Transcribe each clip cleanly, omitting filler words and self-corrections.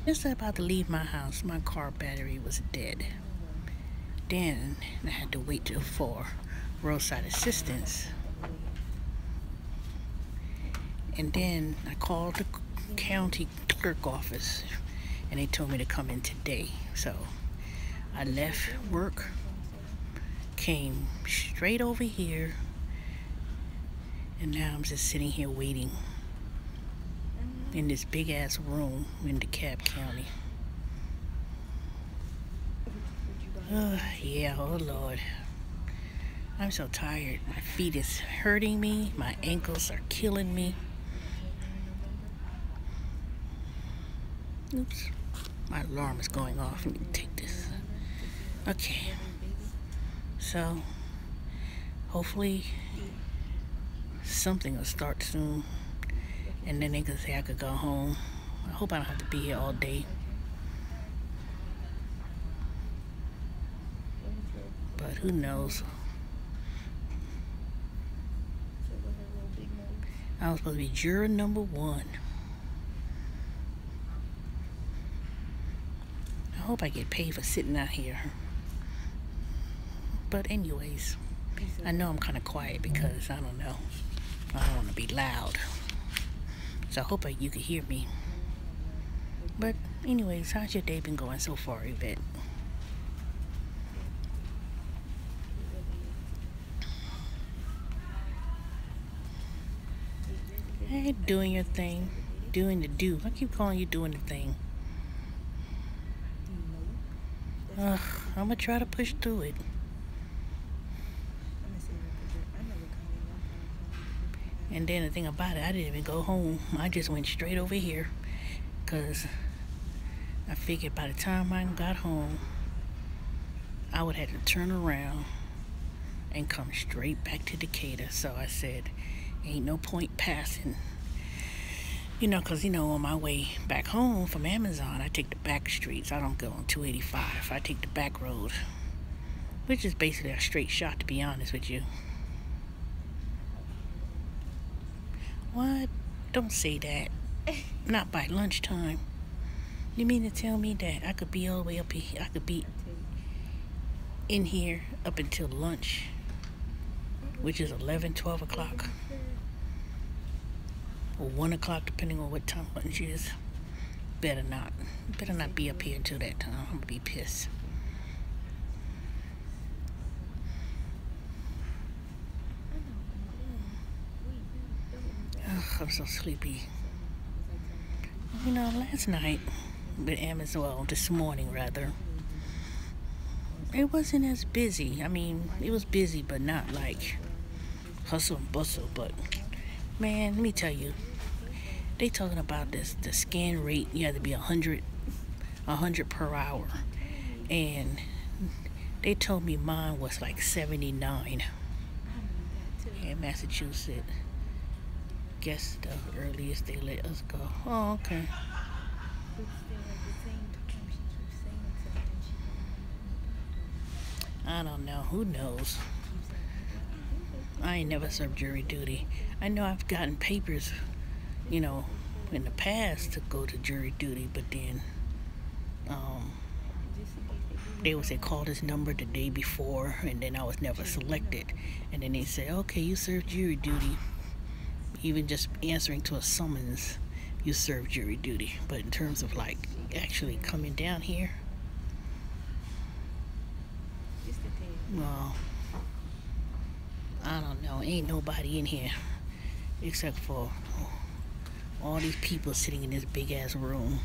Just about to leave my house, my car battery was dead. Then I had to wait till for roadside assistance. And then I called the county clerk office and they told me to come in today. So I left work, came straight over here, and now I'm just sitting here waiting in this big ass room in DeKalb County. Yeah, oh Lord. I'm so tired. My feet is hurting me. My ankles are killing me. Oops. My alarm is going off. Let me take this. Okay. So, hopefully, something will start soon. And then they could say I could go home. I hope I don't have to be here all day. But who knows? I was supposed to be juror number 1. I hope I get paid for sitting out here. But anyways, I know I'm kind of quiet because, I don't know, I don't want to be loud. So I hope you can hear me. But anyways, how's your day been going so far, Yvette? Hey, doing your thing. Doing the do. I keep calling you doing the thing. I'm gonna try to push through it. And then the thing about it, I didn't even go home. I just went straight over here because I figured by the time I got home, I would have to turn around and come straight back to Decatur. So I said, ain't no point passing. Because, on my way back home from Amazon, I take the back streets. I don't go on 285. I take the back road, which is basically a straight shot, to be honest with you. What? Don't say that. Not by lunchtime. You mean to tell me that I could be all the way up here? I could be in here up until lunch, which is 11, 12 o'clock. Or 1 o'clock, depending on what time lunch is. Better not be up here until that time. I'm gonna be pissed. Ugh, I'm so sleepy. Last night with Amazon, well, this morning rather, it wasn't as busy. I mean, it was busy, but not like hustle and bustle. But man, let me tell you, they talking about the scan rate. You have to be 100 per hour, and they told me mine was like 79 in Massachusetts. Guess the earliest they let us go. Oh, okay. I don't know. Who knows? I ain't never served jury duty. I know I've gotten papers, in the past to go to jury duty, but then they would say call this number the day before, and then I was never selected. And then they say, okay, you served jury duty. Even just answering to a summons, you serve jury duty. But in terms of like actually coming down here, well, I don't know. Ain't nobody in here except for all these people sitting in this big ass room.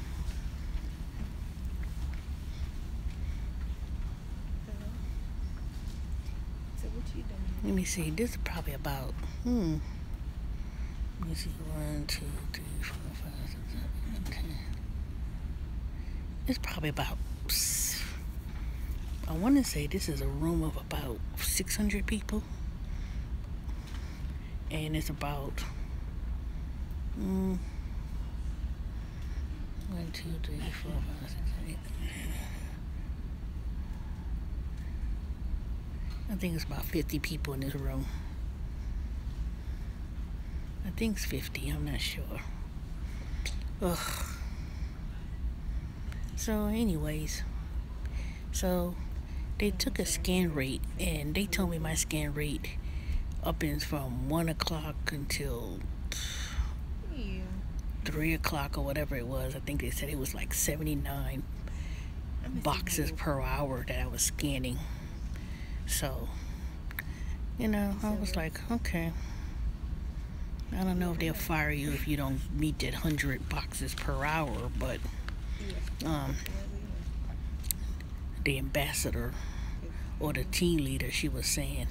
Let me see. This is probably about let me see. 1, 2, 3, 4, 5, 6, 7, 8, 10. It's probably about, I want to say this is a room of about 600 people. And it's about 1, 2, 3, 4, 5, 6, 7, 8. I think it's about 50 people in this room. I think it's 50, I'm not sure. Ugh. So, anyways, so they took a scan rate and they told me my scan rate up in from 1 o'clock until 3 o'clock or whatever it was. I think they said it was like 79 boxes per hour that I was scanning. So, I was like, okay. I don't know if they'll fire you if you don't meet that 100 boxes per hour, but the ambassador or the team leader, she was saying,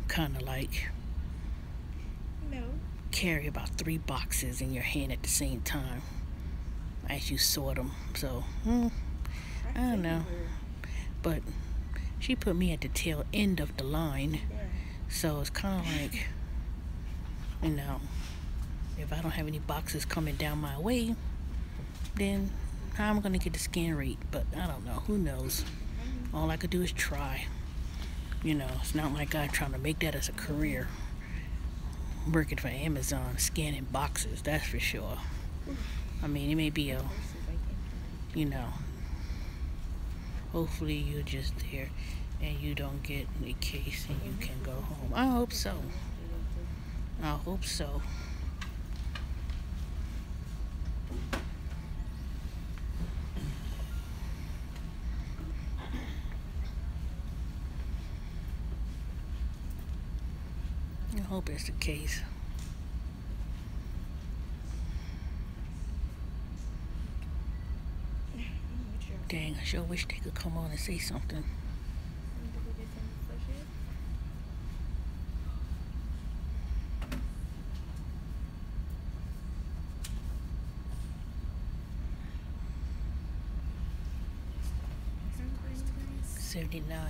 kind of like carry about 3 boxes in your hand at the same time as you sort them. So, I don't know. But she put me at the tail end of the line. So it's kind of like, if I don't have any boxes coming down my way, then how am I going to get the scan rate? But I don't know. Who knows? All I could do is try. It's not like I'm trying to make that as a career. Working for Amazon, scanning boxes, that's for sure. I mean, it may be hopefully you're just there and you don't get a case and you can go home. I hope so. I hope so. I hope it's the case. Dang, I sure wish they could come on and say something.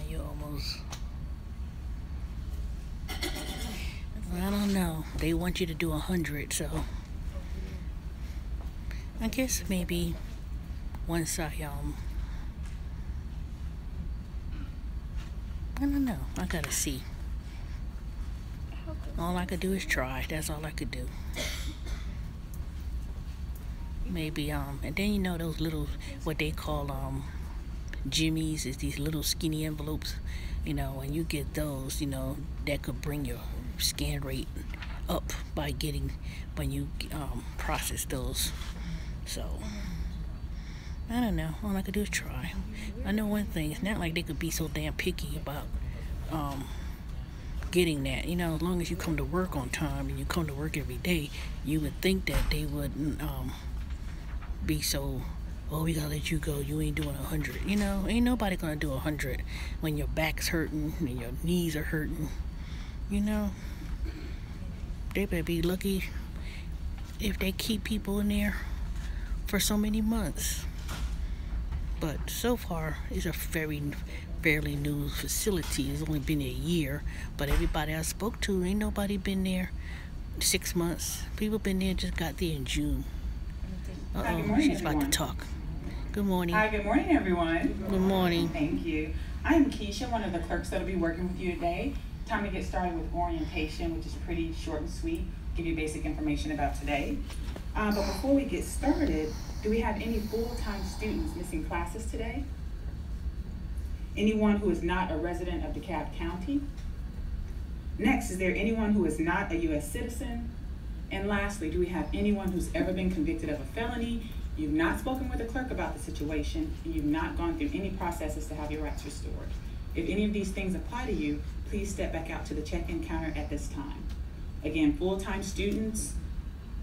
You're almost. I don't know. They want you to do 100, so I guess maybe once I don't know. I gotta see. All I could do is try. That's all I could do. Maybe and then those little what they call Jimmy's is these little skinny envelopes. When you get those, that could bring your scan rate up by when you process those. So I don't know. All I could do is try. I know one thing. It's not like they could be so damn picky about getting that. As long as you come to work on time and you come to work every day, you would think that they wouldn't be so, oh, we gotta let you go. You ain't doing 100. Ain't nobody gonna do 100 when your back's hurting and your knees are hurting. They better be lucky if they keep people in there for so many months. But so far, it's a fairly new facility. It's only been a year, but everybody I spoke to, ain't nobody been there 6 months. People been there, just got there in June. She's about to talk. Good morning. Hi, good morning, everyone. Good morning. Thank you. I'm Keisha, one of the clerks that will be working with you today. Time to get started with orientation, which is pretty short and sweet. Give you basic information about today. But before we get started, do we have any full-time students missing classes today? Anyone who is not a resident of DeKalb County? Next, is there anyone who is not a U.S. citizen? And lastly, do we have anyone who's ever been convicted of a felony? You've not spoken with a clerk about the situation, and you've not gone through any processes to have your rights restored. If any of these things apply to you, please step back out to the check-in counter at this time. Again, full-time students,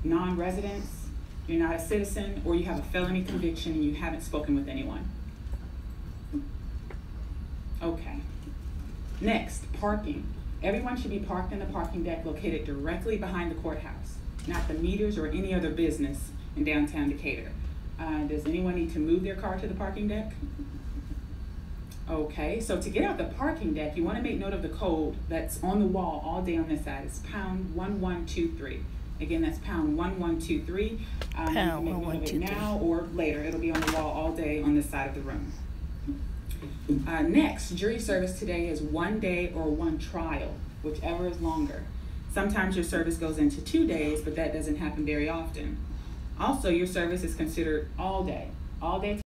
non-residents, you're not a citizen, or you have a felony conviction and you haven't spoken with anyone. Okay. Next, parking. Everyone should be parked in the parking deck located directly behind the courthouse, not the meters or any other business in downtown Decatur. Does anyone need to move their car to the parking deck? Okay, so to get out the parking deck, you want to make note of the code that's on the wall all day on this side. It's pound 1123. Again, that's pound 1123. Pound you can make note of it now or later. It'll be on the wall all day on this side of the room. Next, jury service today is 1 day or 1 trial, whichever is longer. Sometimes your service goes into 2 days, but that doesn't happen very often. Also, your service is considered all day all day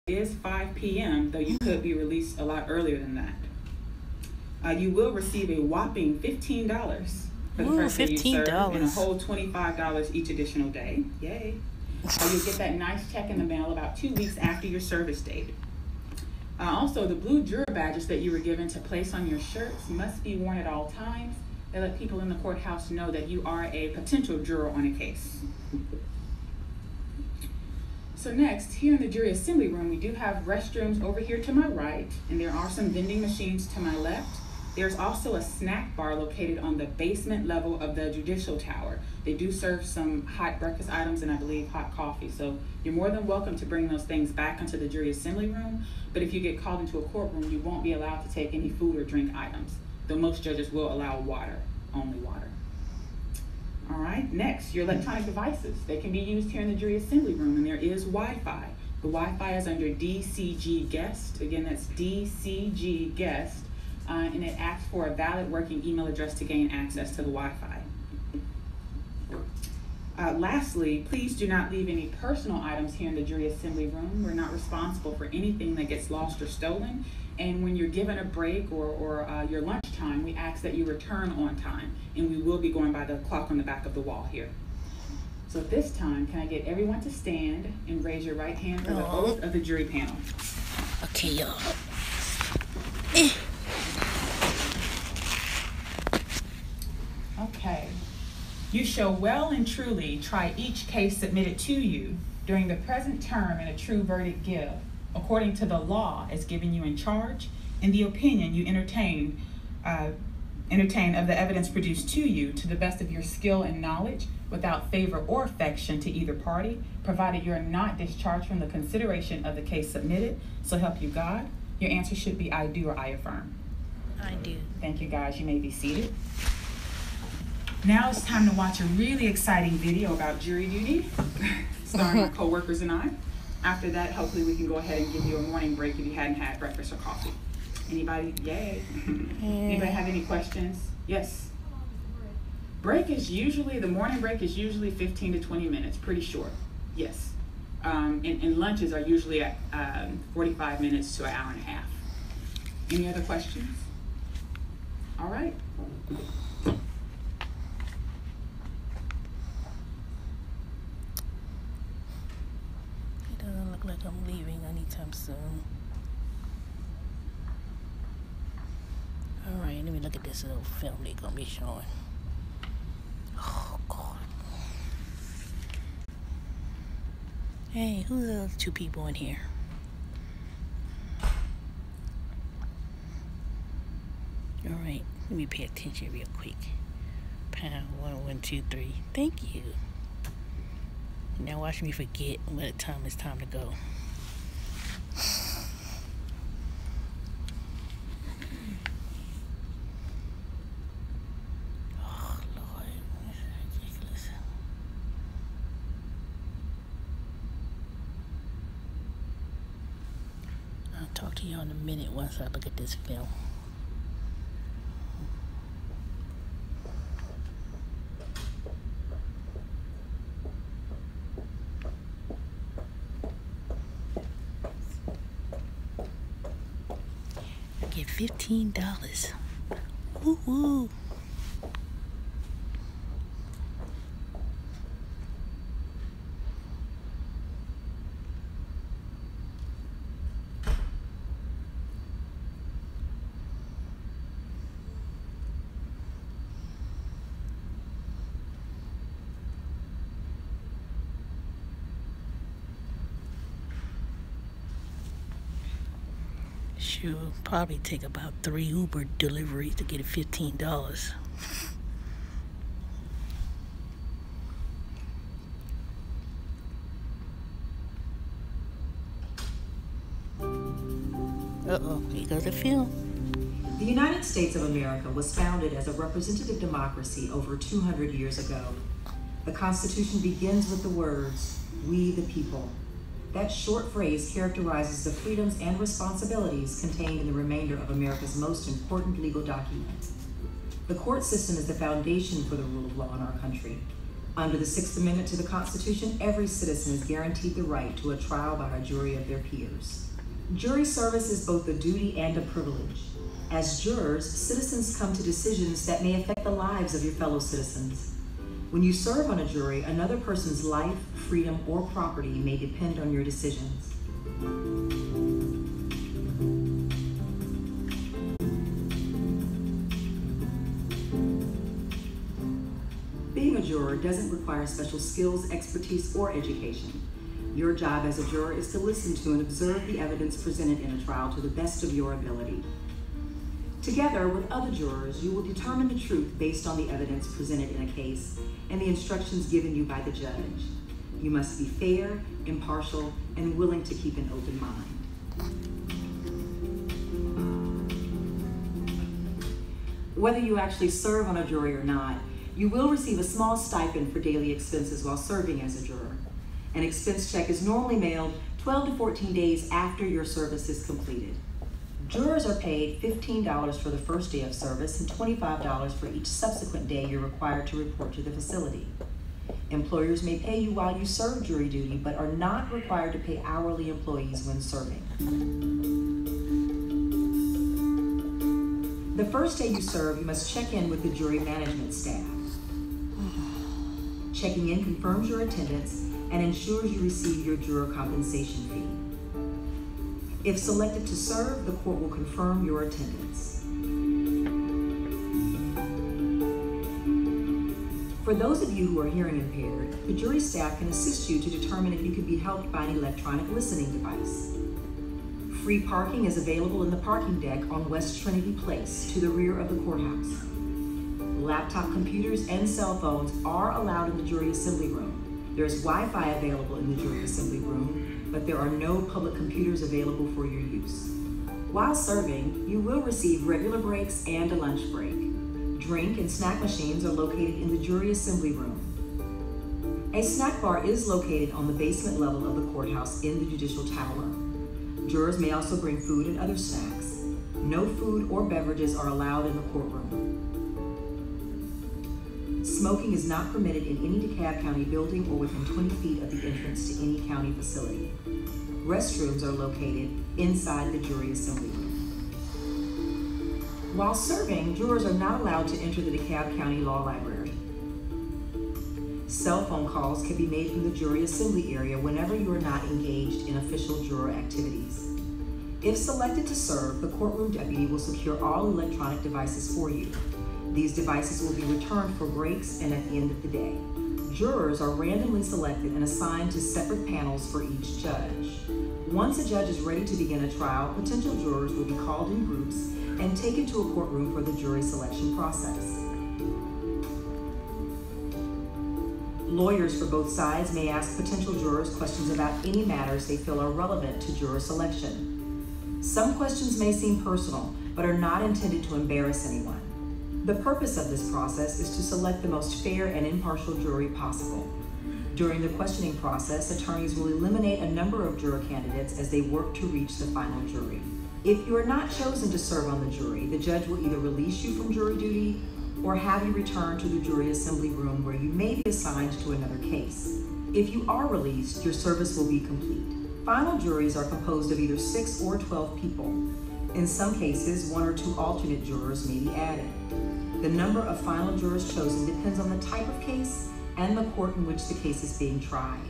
is 5 p.m., though you could be released a lot earlier than that. You will receive a whopping $15 for the first day you serve, and a whole $25 each additional day. Yay. You'll get that nice check in the mail about 2 weeks after your service date. Also, the blue juror badges that you were given to place on your shirts must be worn at all times. They let people in the courthouse know that you are a potential juror on a case. So next, here in the jury assembly room, we do have restrooms over here to my right, and there are some vending machines to my left. There's also a snack bar located on the basement level of the judicial tower. They do serve some hot breakfast items and I believe hot coffee. So you're more than welcome to bring those things back into the jury assembly room. But if you get called into a courtroom, you won't be allowed to take any food or drink items, though most judges will allow water, only water. All right, next, your electronic devices. They can be used here in the jury assembly room, and there is Wi-Fi. The Wi-Fi is under DCG Guest. Again, that's DCG Guest. And it asks for a valid working email address to gain access to the Wi-Fi. Lastly, please do not leave any personal items here in the jury assembly room. We're not responsible for anything that gets lost or stolen. And when you're given a break or your lunchtime, we ask that you return on time. And we will be going by the clock on the back of the wall here. So at this time, can I get everyone to stand and raise your right hand for the oath of the jury panel? Okay, y'all. Okay. You shall well and truly try each case submitted to you during the present term and a true verdict give, according to the law as given you in charge, and the opinion you entertain of the evidence produced to you to the best of your skill and knowledge, without favor or affection to either party, provided you are not discharged from the consideration of the case submitted, so help you God. Your answer should be I do or I affirm. I do. Thank you, guys. You may be seated. Now it's time to watch a really exciting video about jury duty, starring my co-workers and I. After that, hopefully we can go ahead and give you a morning break if you hadn't had breakfast or coffee. Anybody? Yay. Anybody have any questions? Yes. The morning break is usually 15 to 20 minutes, pretty short. Yes. And lunches are usually at 45 minutes to an hour and a half. Any other questions? All right. Like I'm leaving anytime soon. Alright, let me look at this little film they're gonna be showing. Oh God. Hey, who's the other two people in here? Alright, let me pay attention real quick. Pound 1, 1, 2, 3. Thank you. Now watch me forget when it's time to go. Oh Lord, this is ridiculous. I'll talk to you in a minute once I look at this film. Get $15. Woo woo. Sure, probably take about 3 Uber deliveries to get it $15. Uh-oh, here goes the film. The United States of America was founded as a representative democracy over 200 years ago. The Constitution begins with the words, "We the people." That short phrase characterizes the freedoms and responsibilities contained in the remainder of America's most important legal document. The court system is the foundation for the rule of law in our country. Under the Sixth Amendment to the Constitution, every citizen is guaranteed the right to a trial by a jury of their peers. Jury service is both a duty and a privilege. As jurors, citizens come to decisions that may affect the lives of your fellow citizens. When you serve on a jury, another person's life, freedom, or property may depend on your decisions. Being a juror doesn't require special skills, expertise, or education. Your job as a juror is to listen to and observe the evidence presented in a trial to the best of your ability. Together with other jurors, you will determine the truth based on the evidence presented in a case and the instructions given you by the judge. You must be fair, impartial, and willing to keep an open mind. Whether you actually serve on a jury or not, you will receive a small stipend for daily expenses while serving as a juror. An expense check is normally mailed 12 to 14 days after your service is completed. Jurors are paid $15 for the first day of service and $25 for each subsequent day you're required to report to the facility. Employers may pay you while you serve jury duty, but are not required to pay hourly employees when serving. The first day you serve, you must check in with the jury management staff. Checking in confirms your attendance and ensures you receive your juror compensation fee. If selected to serve, the court will confirm your attendance. For those of you who are hearing impaired, the jury staff can assist you to determine if you can be helped by an electronic listening device. Free parking is available in the parking deck on West Trinity Place to the rear of the courthouse. Laptop computers and cell phones are allowed in the jury assembly room. There is Wi-Fi available in the jury assembly room, but there are no public computers available for your use. While serving, you will receive regular breaks and a lunch break. Drink and snack machines are located in the jury assembly room. A snack bar is located on the basement level of the courthouse in the judicial tower. Jurors may also bring food and other snacks. No food or beverages are allowed in the courtroom. Smoking is not permitted in any DeKalb County building or within 20 feet of the entrance to any county facility. Restrooms are located inside the jury assembly room. While serving, jurors are not allowed to enter the DeKalb County Law Library. Cell phone calls can be made from the jury assembly area whenever you are not engaged in official juror activities. If selected to serve, the courtroom deputy will secure all electronic devices for you. These devices will be returned for breaks and at the end of the day. Jurors are randomly selected and assigned to separate panels for each judge. Once a judge is ready to begin a trial, potential jurors will be called in groups and taken to a courtroom for the jury selection process. Lawyers for both sides may ask potential jurors questions about any matters they feel are relevant to juror selection. Some questions may seem personal, but are not intended to embarrass anyone. The purpose of this process is to select the most fair and impartial jury possible. During the questioning process, attorneys will eliminate a number of juror candidates as they work to reach the final jury. If you are not chosen to serve on the jury, the judge will either release you from jury duty or have you return to the jury assembly room where you may be assigned to another case. If you are released, your service will be complete. Final juries are composed of either 6 or 12 people. In some cases, 1 or 2 alternate jurors may be added. The number of final jurors chosen depends on the type of case and the court in which the case is being tried.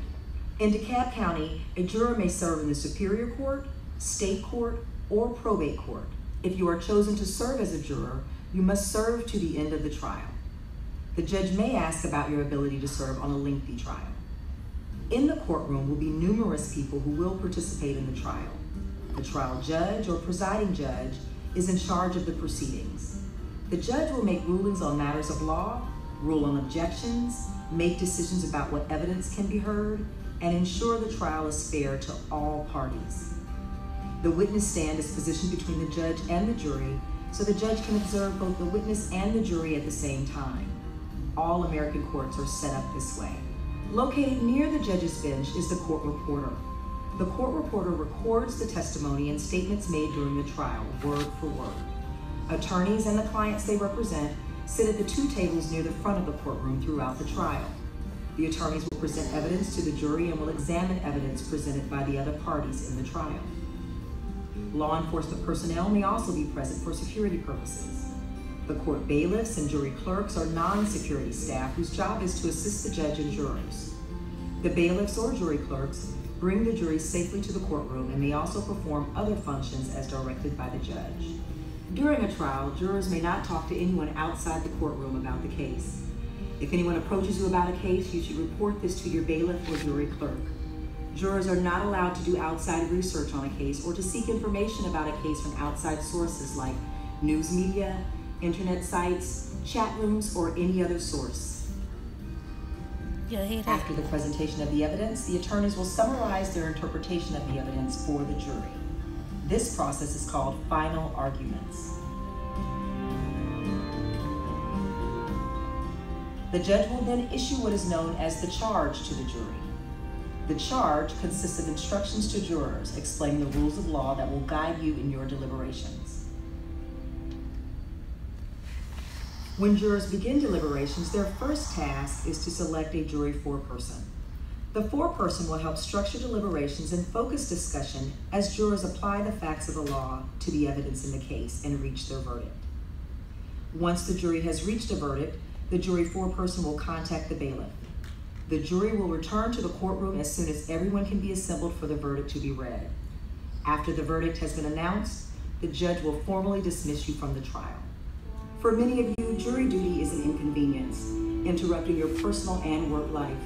In DeKalb County, a juror may serve in the Superior Court, State Court, or Probate Court. If you are chosen to serve as a juror, you must serve to the end of the trial. The judge may ask about your ability to serve on a lengthy trial. In the courtroom will be numerous people who will participate in the trial. The trial judge or presiding judge is in charge of the proceedings. The judge will make rulings on matters of law, rule on objections, make decisions about what evidence can be heard, and ensure the trial is fair to all parties. The witness stand is positioned between the judge and the jury, so the judge can observe both the witness and the jury at the same time. All American courts are set up this way. Located near the judge's bench is the court reporter. The court reporter records the testimony and statements made during the trial, word for word. Attorneys and the clients they represent sit at the 2 tables near the front of the courtroom throughout the trial. The attorneys will present evidence to the jury and will examine evidence presented by the other parties in the trial. Law enforcement personnel may also be present for security purposes. The court bailiffs and jury clerks are non-security staff whose job is to assist the judge and jurors. The bailiffs or jury clerks bring the jury safely to the courtroom and may also perform other functions as directed by the judge. During a trial, jurors may not talk to anyone outside the courtroom about the case. If anyone approaches you about a case, you should report this to your bailiff or jury clerk. Jurors are not allowed to do outside research on a case or to seek information about a case from outside sources like news media, internet sites, chat rooms, or any other source. After the presentation of the evidence, the attorneys will summarize their interpretation of the evidence for the jury. This process is called final arguments. The judge will then issue what is known as the charge to the jury. The charge consists of instructions to jurors explaining the rules of law that will guide you in your deliberations. When jurors begin deliberations, their first task is to select a jury foreperson. The foreperson will help structure deliberations and focus discussion as jurors apply the facts of the law to the evidence in the case and reach their verdict. Once the jury has reached a verdict, the jury foreperson will contact the bailiff. The jury will return to the courtroom as soon as everyone can be assembled for the verdict to be read. After the verdict has been announced, the judge will formally dismiss you from the trial. For many of you, jury duty is an inconvenience, interrupting your personal and work life.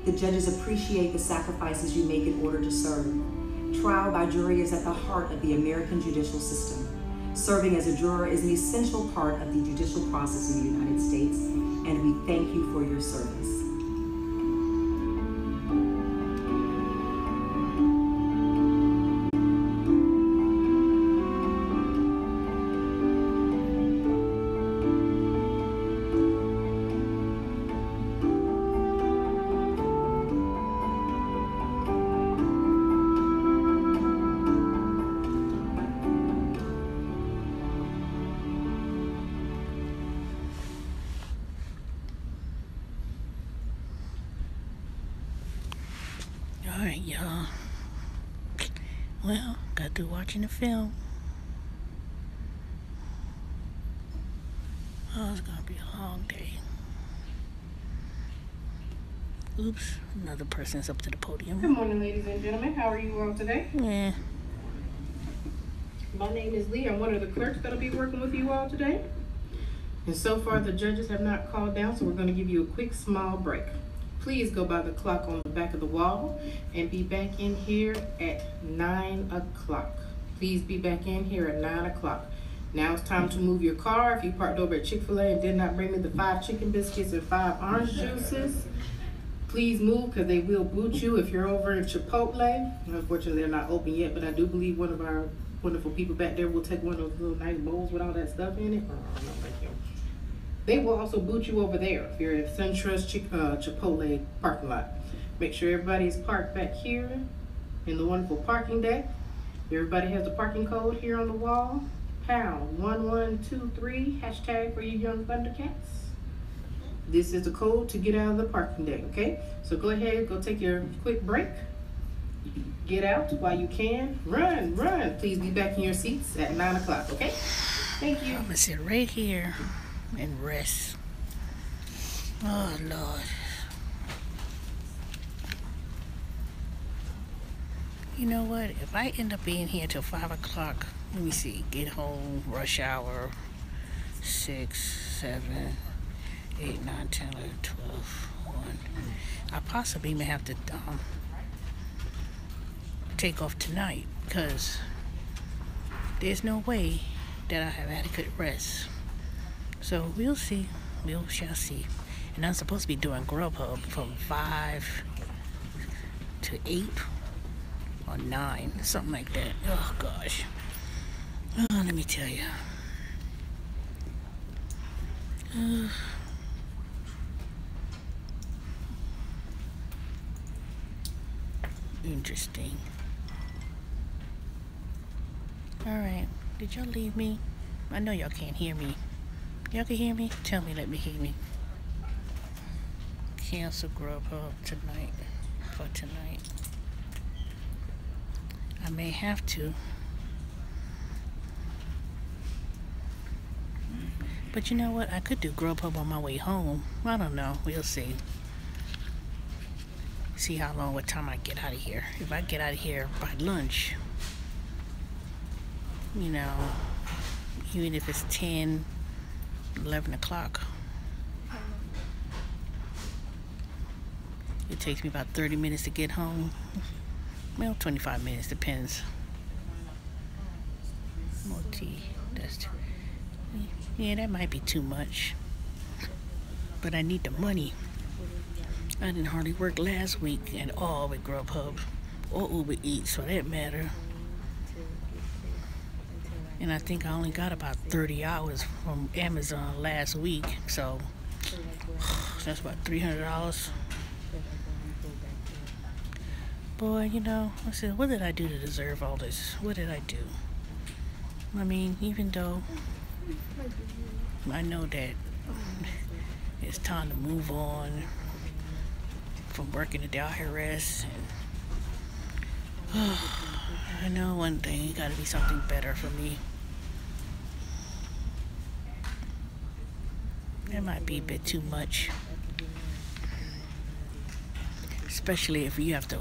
The judges appreciate the sacrifices you make in order to serve. Trial by jury is at the heart of the American judicial system. Serving as a juror is an essential part of the judicial process in the United States, and we thank you for your service. Alright, y'all. Well, got through watching the film. Oh, it's gonna be a long day. Oops, another person's up to the podium. Good morning, ladies and gentlemen. How are you all today? Yeah. My name is Lee. I'm one of the clerks that'll be working with you all today. And so far, the judges have not called down, so we're going to give you a quick, small break. Please go by the clock on the back of the wall and be back in here at 9 o'clock. Please be back in here at 9 o'clock. Now it's time to move your car. If you parked over at Chick-fil-A and did not bring me the 5 chicken biscuits and 5 orange juices, please move because they will boot you. If you're over in Chipotle, unfortunately they're not open yet, but I do believe one of our wonderful people back there will take one of those little nice bowls with all that stuff in it. Oh, no, thank you. They will also boot you over there if you're at SunTrust Chipotle parking lot. Make sure everybody is parked back here in the wonderful parking deck. Everybody has the parking code here on the wall. Pound 1123 hashtag for you young Thundercats. This is the code to get out of the parking deck, okay? So go ahead, go take your quick break. Get out while you can. Run, run. Please be back in your seats at 9 o'clock, okay? Thank you. I'm gonna sit right here and rest. Oh, Lord. You know what? If I end up being here till 5 o'clock, let me see, get home, rush hour, 6, 7, 8, 9, 10, 11, 12, 1. I possibly may have to take off tonight because there's no way that I have adequate rest. So we'll see. We shall see. And I'm supposed to be doing Grubhub from 5 to 8 or 9, something like that. Oh gosh. Oh, let me tell you. Interesting. Alright, did y'all leave me? I know y'all can't hear me. Y'all can hear me? Tell me, let me hear me. cancel Grubhub tonight. For tonight, I may have to. But you know what? I could do Grubhub on my way home. I don't know. We'll see. See how long, what time I get out of here. If I get out of here by lunch, you know, even if it's 10, 11 o'clock, it takes me about 30 minutes to get home. Well, 25 minutes, depends. Multi, that's, yeah, that might be too much. But I need the money. I didn't hardly work last week at all with Grubhub or Uber Eats for that matter. And I think I only got about 30 hours from Amazon last week, so that's about $300. Boy, you know, I said, what did I do to deserve all this? What did I do? I mean, even though I know that it's time to move on from working at the IRS, and I know one thing, it gotta be something better for me. That might be a bit too much, especially if you have to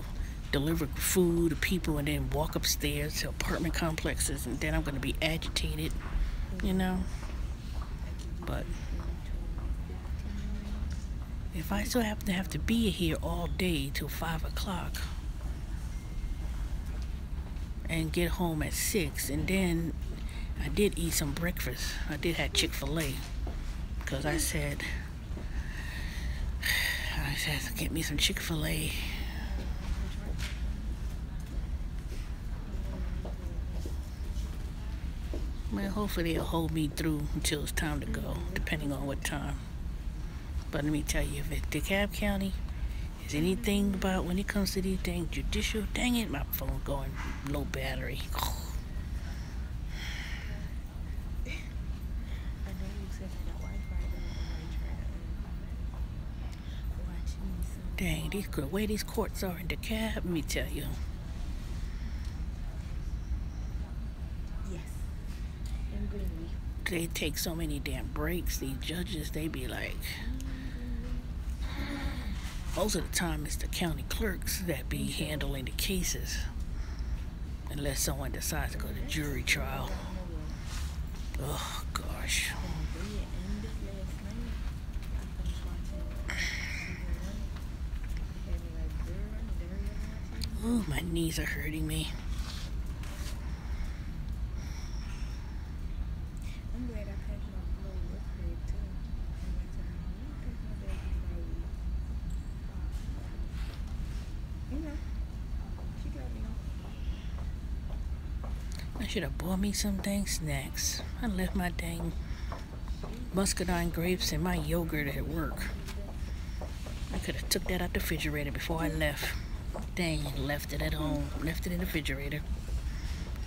deliver food to people and then walk upstairs to apartment complexes, and then I'm gonna be agitated, you know. But if I still happen to have to be here all day till 5 o'clock and get home at 6, and then I did eat some breakfast. I did have Chick-fil-A because I said, get me some Chick-fil-A. Well, hopefully they'll hold me through until it's time to go, depending on what time. But let me tell you, if DeKalb County is anything about when it comes to these things judicial, dang it, my phone's going low battery. Dang, the way these courts are in DeKalb, let me tell you. They take so many damn breaks. These judges, they be like, most of the time it's the county clerks that be handling the cases, unless someone decides to go to jury trial. Oh gosh. Oh, my knees are hurting me. I should have bought me some dang snacks. I left my dang muscadine grapes and my yogurt at work. I could have took that out the refrigerator before I left. Dang, left it at home. Left it in the refrigerator.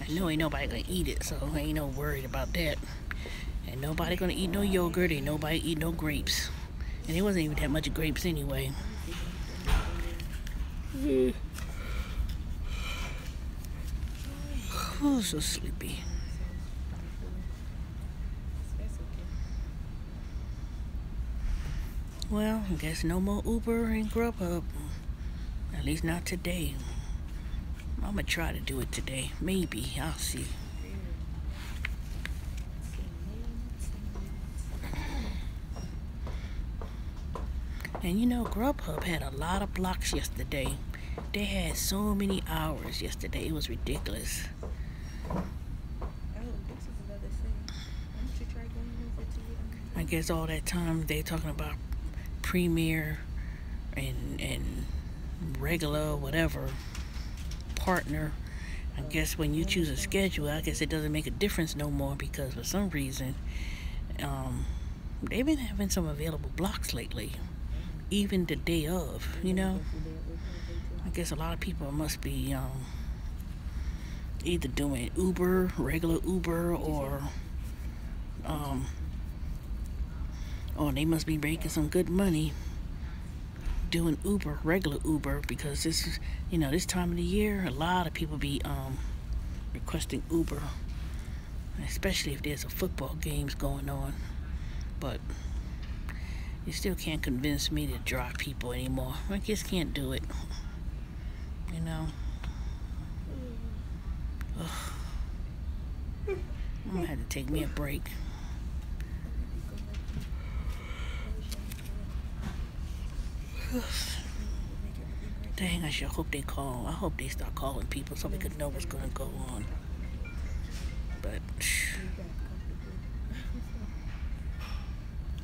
I know ain't nobody gonna eat it, so I ain't no worried about that. Ain't nobody gonna eat no yogurt. Ain't nobody eat no grapes. And it wasn't even that much grapes anyway. Oh, so sleepy. Well, I guess no more Uber and Grubhub. At least not today. I'm gonna try to do it today. Maybe. I'll see. And you know, Grubhub had a lot of blocks yesterday. They had so many hours yesterday. It was ridiculous. I guess all that time they talking about Premier and regular whatever partner. I guess when you choose a schedule, I guess it doesn't make a difference no more, because for some reason they've been having some available blocks lately, even the day of, you know. I guess a lot of people must be either doing Uber, regular Uber, or they must be making some good money. doing Uber, regular Uber, because this is, this time of the year, a lot of people be requesting Uber, especially if there's a football games going on. But you still can't convince me to drive people anymore. I just can't do it. Ugh. I'm gonna have to take me a break. Dang, I sure hope they call. I hope they start calling people so we could know what's gonna go on. But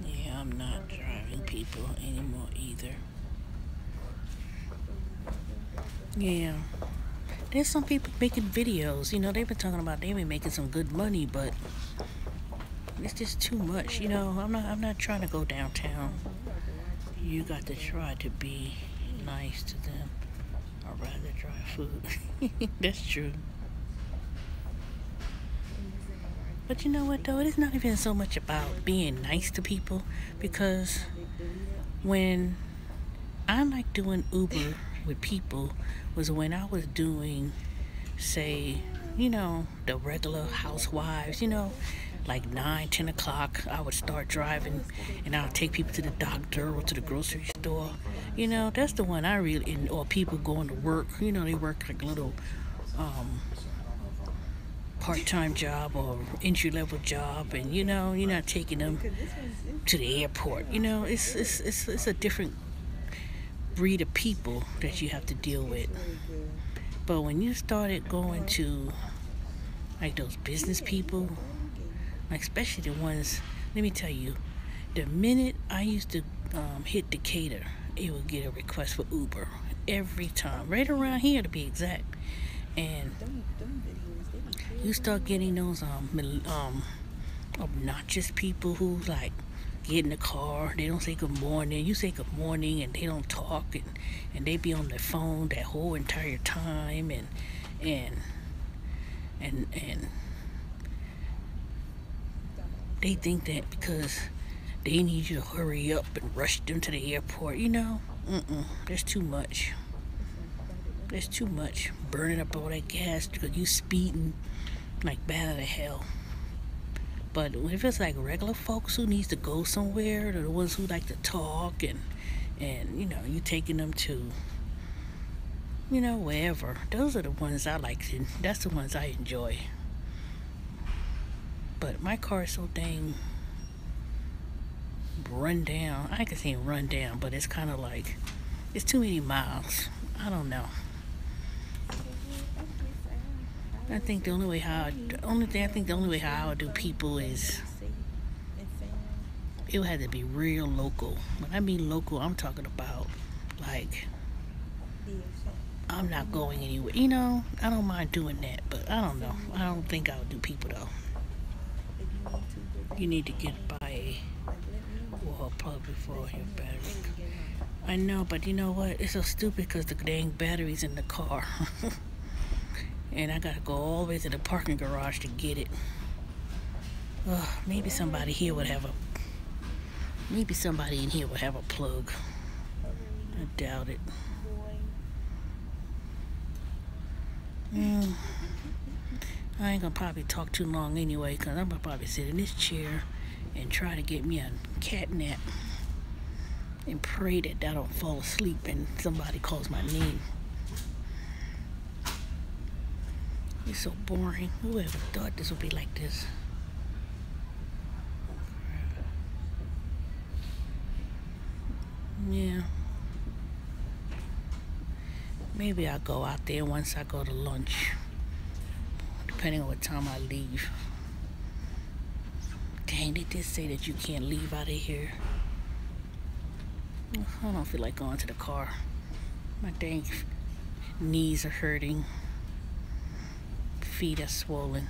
yeah, I'm not driving people anymore either. Yeah. There's some people making videos, they've been talking about they've been making some good money, but it's just too much, I'm not trying to go downtown. You got to try to be nice to them. I'd rather try food. That's true. But you know what though, it's not even so much about being nice to people, because when I like doing Uber with people was when I was doing, say, the regular housewives, like 9, 10 o'clock, I would start driving and I'll take people to the doctor or to the grocery store. That's the one I really, or people going to work, they work like a little part-time job or entry-level job, and you're not taking them to the airport. It's a different breed of people that you have to deal with. But when you started going to like those business people, like especially the ones, let me tell you, the minute I used to hit Decatur, it would get a request for Uber every time, right around here to be exact. And you start getting those obnoxious people who like get in the car, they don't say good morning, you say good morning, and they don't talk, and they be on their phone that whole entire time, and they think that because they need you to hurry up and rush them to the airport, there's too much. There's too much burning up all that gas because you speeding like bad as hell. But if it's like regular folks who needs to go somewhere, they're the ones who like to talk, and you taking them to, wherever. Those are the ones I like to, that's the ones I enjoy. But my car is so dang run down. I can say run down, but it's kind of like, it's too many miles. I don't know. I think the only way how I would do people is it would have to be real local. When I mean local, I'm talking about like I'm not going anywhere. I don't mind doing that, but I don't know. I don't think I would do people though. You need to get by a wall plug before your battery. I know, but you know what? It's so stupid because the dang battery's in the car. And I gotta go all the way to the parking garage to get it. Maybe somebody here would have maybe somebody in here would have a plug. I doubt it. I ain't gonna probably talk too long anyway, because I'm gonna probably sit in this chair and try to get me a cat nap and pray that I don't fall asleep and somebody calls my name. It's so boring. Whoever thought this would be like this? Yeah. Maybe I'll go out there once I go to lunch, depending on what time I leave. Dang, they did say that you can't leave out of here. I don't feel like going to the car. My dang knees are hurting. Feet are swollen.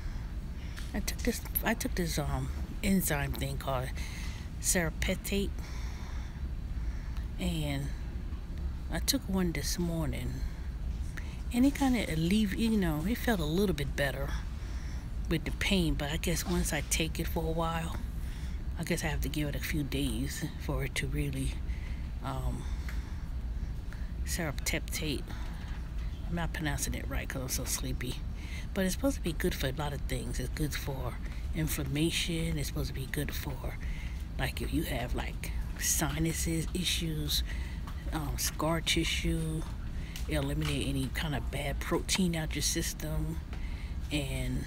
I took this enzyme thing called serapeptate, and I took one this morning, and it kind of it felt a little bit better with the pain, but I guess once I take it for a while, I guess I have to give it a few days for it to really serapeptate. I'm not pronouncing it right because I'm so sleepy. But it's supposed to be good for a lot of things. It's good for inflammation. It's supposed to be good for, like, if you have, like, sinuses issues, scar tissue. It'll eliminate any kind of bad protein out your system. And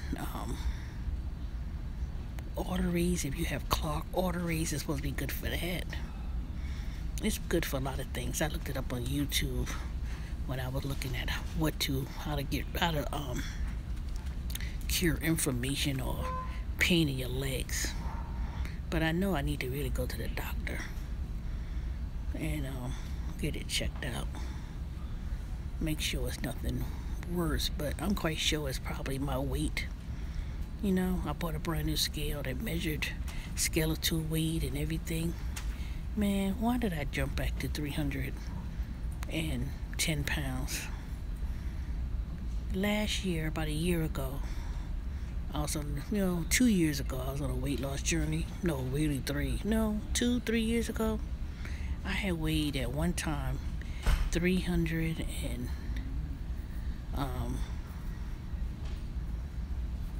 arteries, if you have clogged arteries, it's supposed to be good for that. It's good for a lot of things. I looked it up on YouTube when I was looking at how to cure inflammation or pain in your legs. But I know I need to really go to the doctor and get it checked out. Make sure it's nothing worse, but I'm quite sure it's probably my weight. You know, I bought a brand new scale that measured skeletal weight and everything. Man, why did I jump back to 310 pounds? Last year, about a year ago, I was on, 2 years ago, I was on a weight loss journey. No, really 3 years ago. I had weighed at one time 300 and,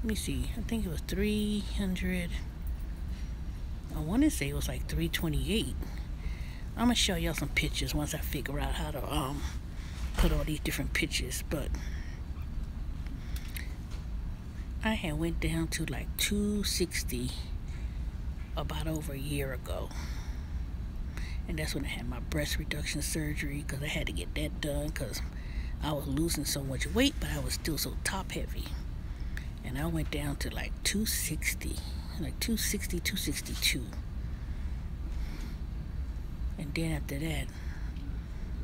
let me see, I think it was 300, I want to say it was like 328. I'm going to show y'all some pictures once I figure out how to put all these different pictures. But I had went down to like 260 about over a year ago. And that's when I had my breast reduction surgery, because I had to get that done because I was losing so much weight, but I was still so top heavy. And I went down to like 260, 262. And then after that,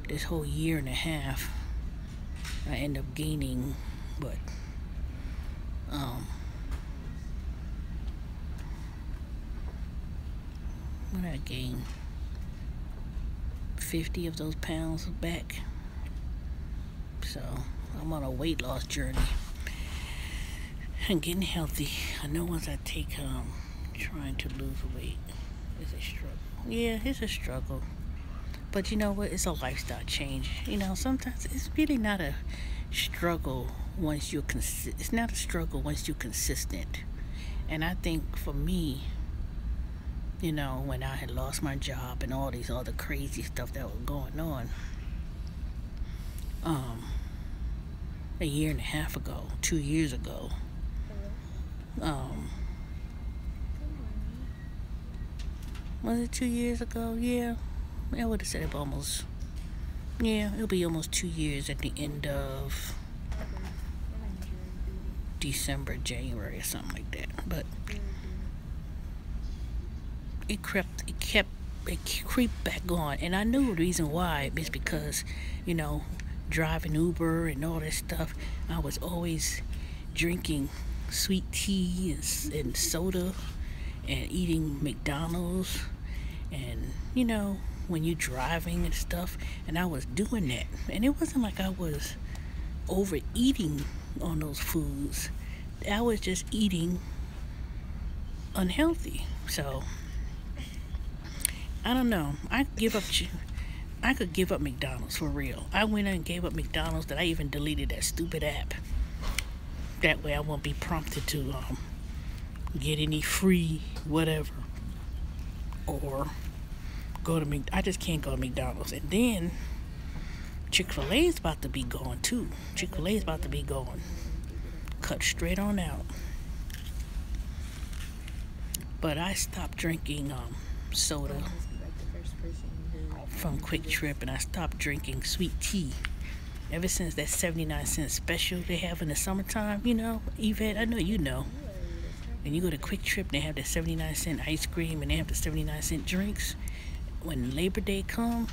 this whole year and a half, I ended up gaining, what I gained 50 of those pounds back. So I'm on a weight loss journey and getting healthy. I know once I take trying to lose weight is a struggle. Yeah, it's a struggle, but you know what, it's a lifestyle change. Sometimes it's really not a struggle once you're it's not a struggle once you're consistent. And I think for me, when I had lost my job and all these other crazy stuff that was going on, a year and a half ago, 2 years ago, was it 2 years ago? Yeah, I would have said it almost. Yeah, it'll be almost 2 years at the end of December, January, or something like that. But it crept back on, and I knew the reason why is because, driving Uber and all this stuff, I was always drinking sweet tea and soda and eating McDonald's, and when you're driving and stuff, and I was doing that, and it wasn't like I was overeating on those foods. I was just eating unhealthy. So I don't know. I could give up McDonald's for real. I went and gave up McDonald's. That I even deleted that stupid app. That way I won't be prompted to get any free whatever, or go to I just can't go to McDonald's. And then Chick-fil-A is about to be gone too. Chick-fil-A is about to be gone. Cut straight on out. But I stopped drinking soda from Quick Trip, and I stopped drinking sweet tea ever since that 79-cent special they have in the summertime. Yvette, I know you know. When you go to Quick Trip, they have the 79-cent ice cream and they have the 79-cent drinks. When Labor Day come,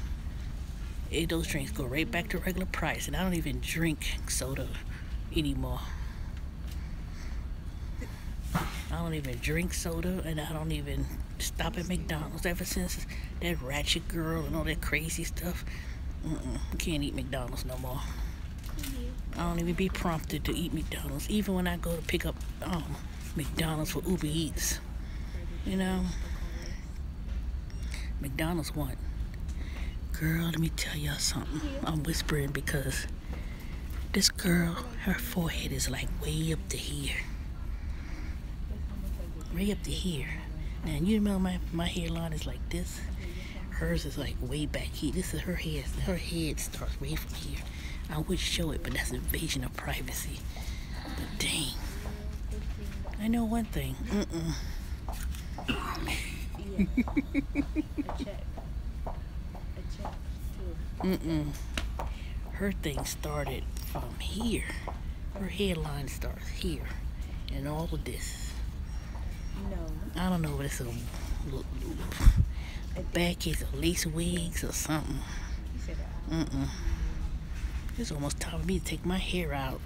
those drinks go right back to regular price, and I don't even drink soda anymore. I don't even drink soda, and I don't even stop at McDonald's. Ever since that ratchet girl and all that crazy stuff, can't eat McDonald's no more. I don't even be prompted to eat McDonald's, even when I go to pick up McDonald's for Uber Eats. McDonald's want Girl, let me tell y'all something. I'm whispering because this girl, her forehead is like way up to here. Way up to here. Now, you remember my hairline is like this? Hers is like way back here. This is her head. Her head starts way from here. I would show it, but that's invasion of privacy. But dang. I know one thing. Her thing started from here. Her hairline starts here. And all of this. I don't know what it's a back case of lace wigs or something. It's almost time for me to take my hair out.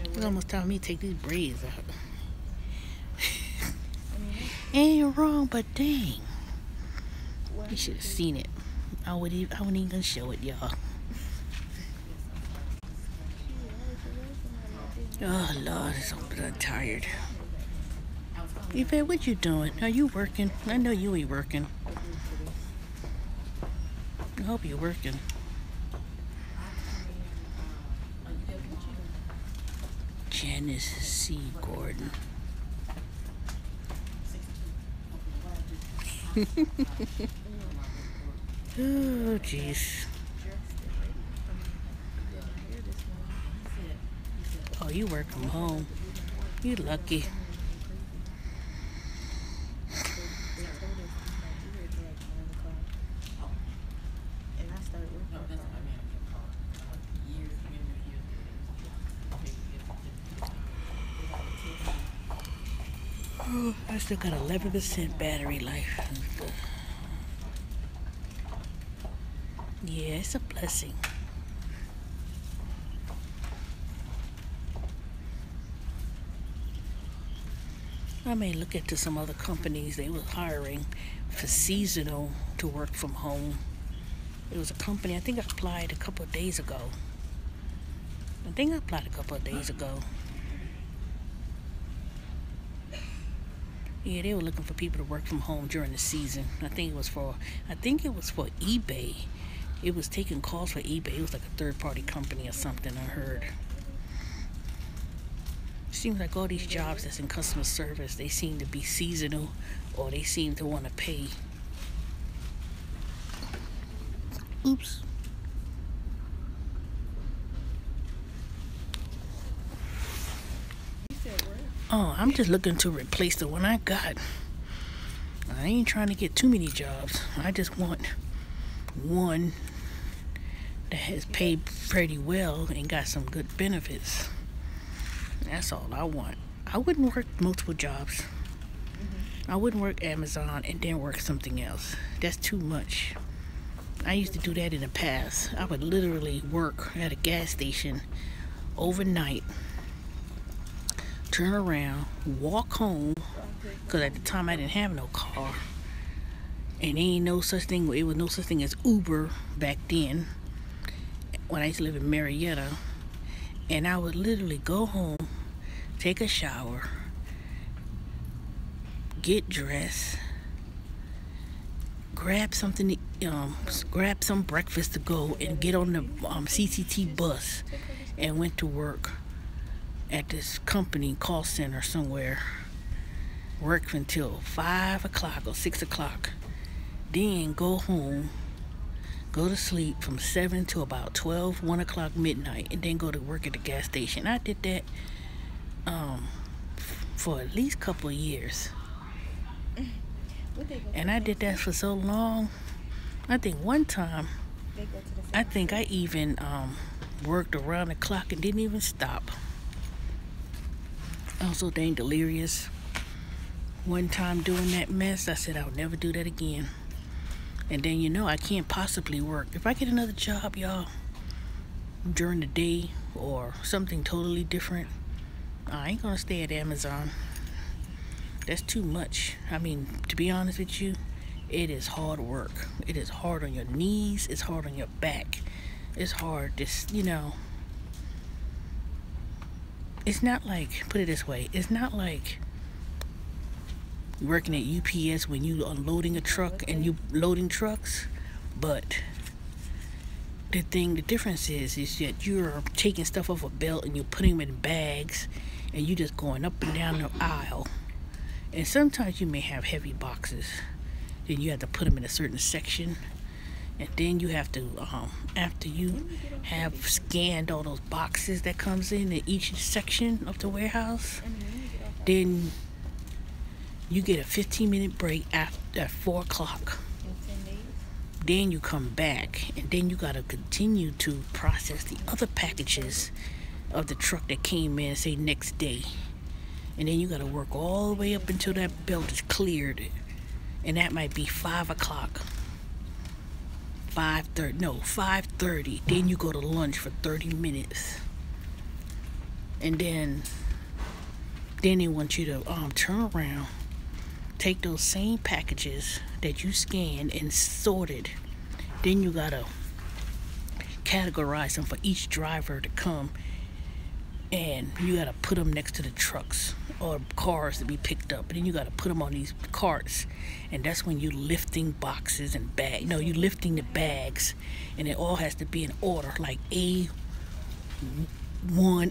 It's almost time for me to take these braids out. Ain't wrong, but dang. You should have seen it. I wouldn't even gonna show it, y'all. Oh Lord, I'm tired. Yvette, what you doing? Are you working? I know you ain't working. I hope you're working. Janice C. Gordon. Oh, jeez. Oh, you work from home. You lucky. Oh, I still got 11% battery life. Yeah, it's a blessing. I may look into some other companies. They was hiring for seasonal to work from home. It was a company, I think I applied a couple of days ago. Yeah, they were looking for people to work from home during the season. I think it was for eBay. It was taking calls for eBay. It was like a third-party company or something, I heard. Seems like all these jobs that's in customer service, they seem to be seasonal, or they seem to want to pay. Oops. Oh, I'm just looking to replace the one I got. I ain't trying to get too many jobs. I just want one that has paid pretty well and got some good benefits. That's all I want. I wouldn't work multiple jobs. I wouldn't work Amazon and then work something else. That's too much. I used to do that in the past. I would literally work at a gas station overnight, turn around, walk home, because at the time I didn't have no car. And there was no such thing as Uber back then, when I used to live in Marietta. And I would literally go home, take a shower, get dressed, grab some breakfast to go, and get on the CCT bus, and went to work at this company call center somewhere. Worked until 5 o'clock or 6 o'clock. Then go home, go to sleep from 7 to about 12, 1 o'clock midnight, and then go to work at the gas station. I did that for at least a couple of years. And I did that for so long. I think one time, I even worked around the clock and didn't even stop. I was so dang delirious. One time doing that mess, I said I would never do that again. And then, I can't possibly work. If I get another job, y'all, during the day or something totally different, I ain't gonna stay at Amazon. That's too much. I mean, to be honest with you, it is hard work. It is hard on your knees. It's hard on your back. It's hard, it's not like, put it this way, it's not like working at UPS when you unloading a truck and you loading trucks, But the difference is that you're taking stuff off a belt and you're putting them in bags, and you're just going up and down the aisle. And sometimes you may have heavy boxes, then you have to put them in a certain section, and then you have to after you have scanned all those boxes that comes in each section of the warehouse, then you get a 15-minute break at 4 o'clock. Then you come back, and then you gotta continue to process the other packages of the truck that came in, say, next day. And then you gotta work all the way up until that belt is cleared, and that might be 5 o'clock. 5:30. Then you go to lunch for 30 minutes, and then they want you to turn around, take those same packages that you scanned and sorted. Then you gotta categorize them for each driver to come, and you gotta put them next to the trucks or cars to be picked up. And then you gotta put them on these carts, and that's when you're lifting boxes and bags. No, you're lifting the bags, and it all has to be in order, like A1,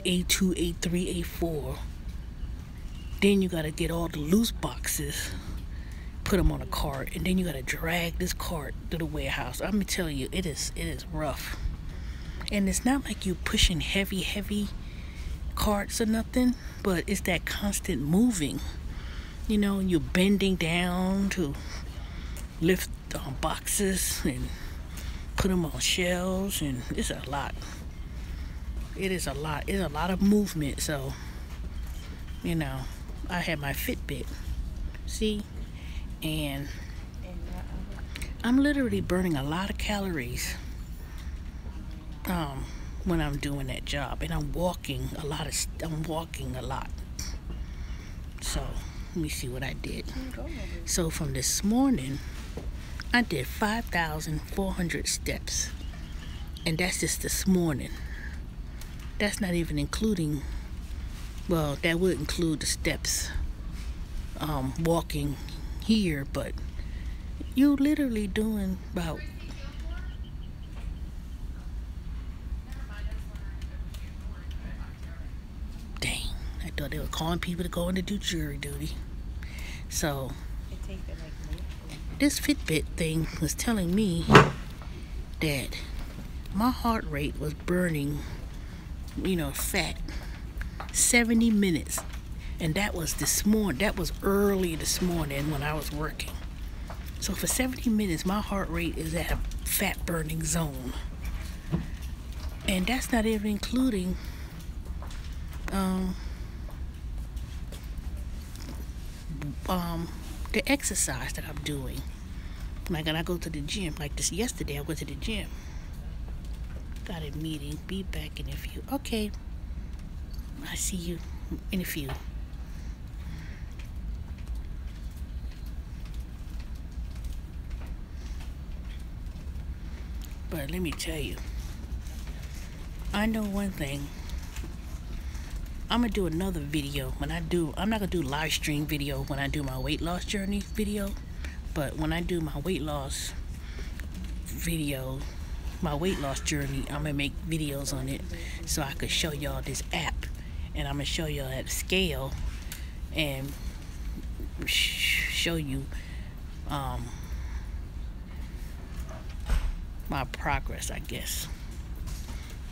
A2, A3, A4. Then you gotta get all the loose boxes, put them on a cart, and then you gotta drag this cart to the warehouse. I'm gonna tell you, it is rough. And it's not like you pushing heavy carts or nothing, but it's that constant moving. You know, you're bending down to lift boxes and put them on shelves, and it's a lot. It is a lot. It's a lot of movement. So, you know, I had my Fitbit, see, and I'm literally burning a lot of calories when I'm doing that job, and I'm walking a lot. So let me see what I did. So from this morning, I did 5,400 steps, and that's just this morning. That's not even including, well, that would include the steps walking here, but you literally doing about I thought they were calling people to go in to do jury duty. So this Fitbit thing was telling me that my heart rate was burning, fat, 70 minutes. And that was this morning. That was early this morning when I was working. So for 70 minutes, my heart rate is at a fat burning zone. And that's not even including the exercise that I'm doing. Like when I go to the gym, like this yesterday, I went to the gym. Got a meeting. Be back in a few. Okay. I see you in a few. But let me tell you, I know one thing. I'm gonna do another video when I'm not gonna do live stream video when I do my weight loss journey video, but when I do my weight loss video, my weight loss journey, I'm gonna make videos on it so I could show y'all this app, and I'm gonna show y'all at scale and show you my progress, I guess.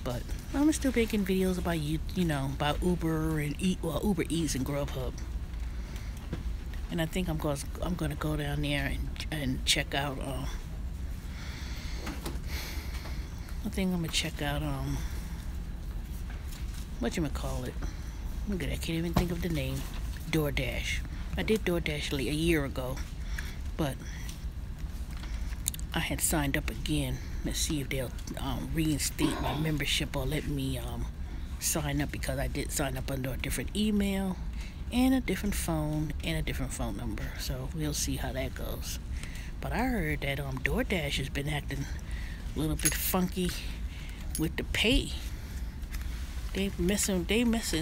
But I'm still making videos about about Uber and Uber Eats and Grubhub. And I think I'm gonna go down there and check out. I think I'm gonna check out whatchamacallit. Look at that, I can't even think of the name. DoorDash. I did DoorDash a year ago, but I had signed up again. Let's see if they'll reinstate my membership or let me sign up, because I did sign up under a different email and a different phone and a different phone number. So we'll see how that goes. But I heard that DoorDash has been acting a little bit funky with the pay. They messing.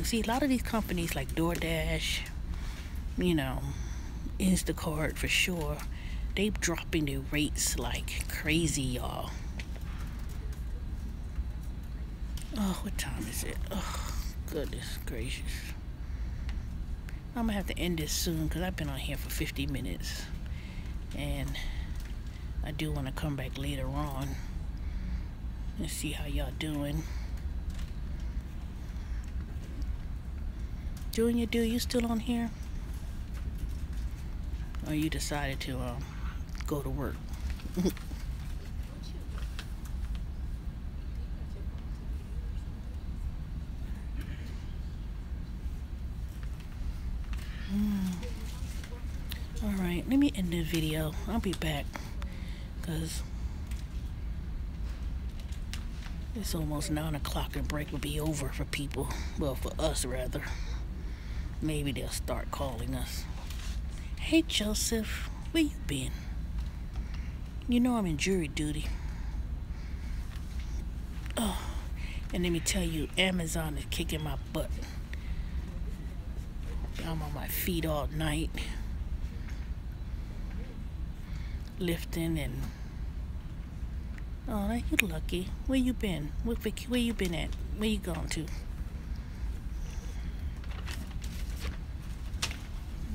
See, a lot of these companies like DoorDash, Instacart for sure, They dropping their rates like crazy, y'all. Oh, what time is it? Oh, goodness gracious. I'm gonna have to end this soon because I've been on here for 50 minutes. And I do want to come back later on and see how y'all doing. Doing your do, you still on here? Or you decided to go to work? Alright, let me end the video. I'll be back because it's almost 9 o'clock and break will be over for people. Well, for us rather. Maybe they'll start calling us. Hey Joseph, where you been? You know I'm in jury duty. Oh, and let me tell you, Amazon is kicking my butt. I'm on my feet all night, lifting and oh, you lucky. Where you been? Where you been at? Where you gone to?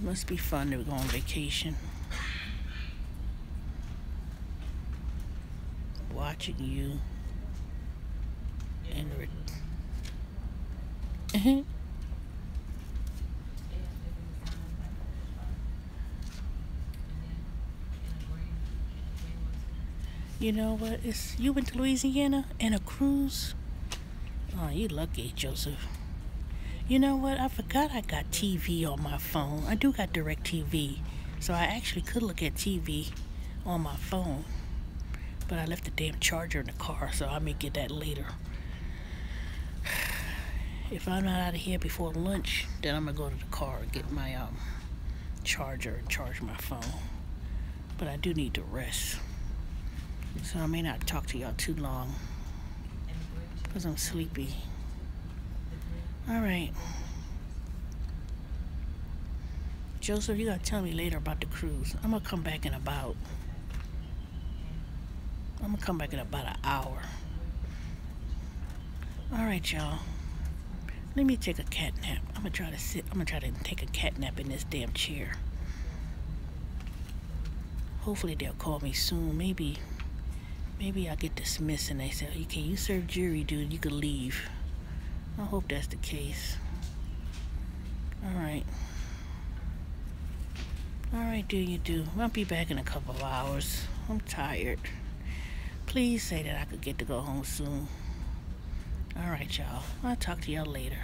Must be fun to go on vacation. Watching you and you know what? You went to Louisiana and a cruise? Oh, you lucky, Joseph. You know what? I forgot I got TV on my phone. I do got DirecTV, so I actually could look at TV on my phone. But I left the damn charger in the car, so I may get that later. If I'm not out of here before lunch, then I'm gonna go to the car and get my charger and charge my phone. But I do need to rest, so I may not talk to y'all too long because I'm sleepy. All right, Joseph, you gotta tell me later about the cruise. I'm gonna come back in about an hour. All right, y'all. Let me take a cat nap. I'm gonna try to take a cat nap in this damn chair. Hopefully they'll call me soon. Maybe I'll get dismissed and they say, okay, you serve jury duty, you can leave. I hope that's the case. Alright, do you do. I'll be back in a couple of hours. I'm tired. Please say that I could get to go home soon. Alright, y'all. I'll talk to y'all later.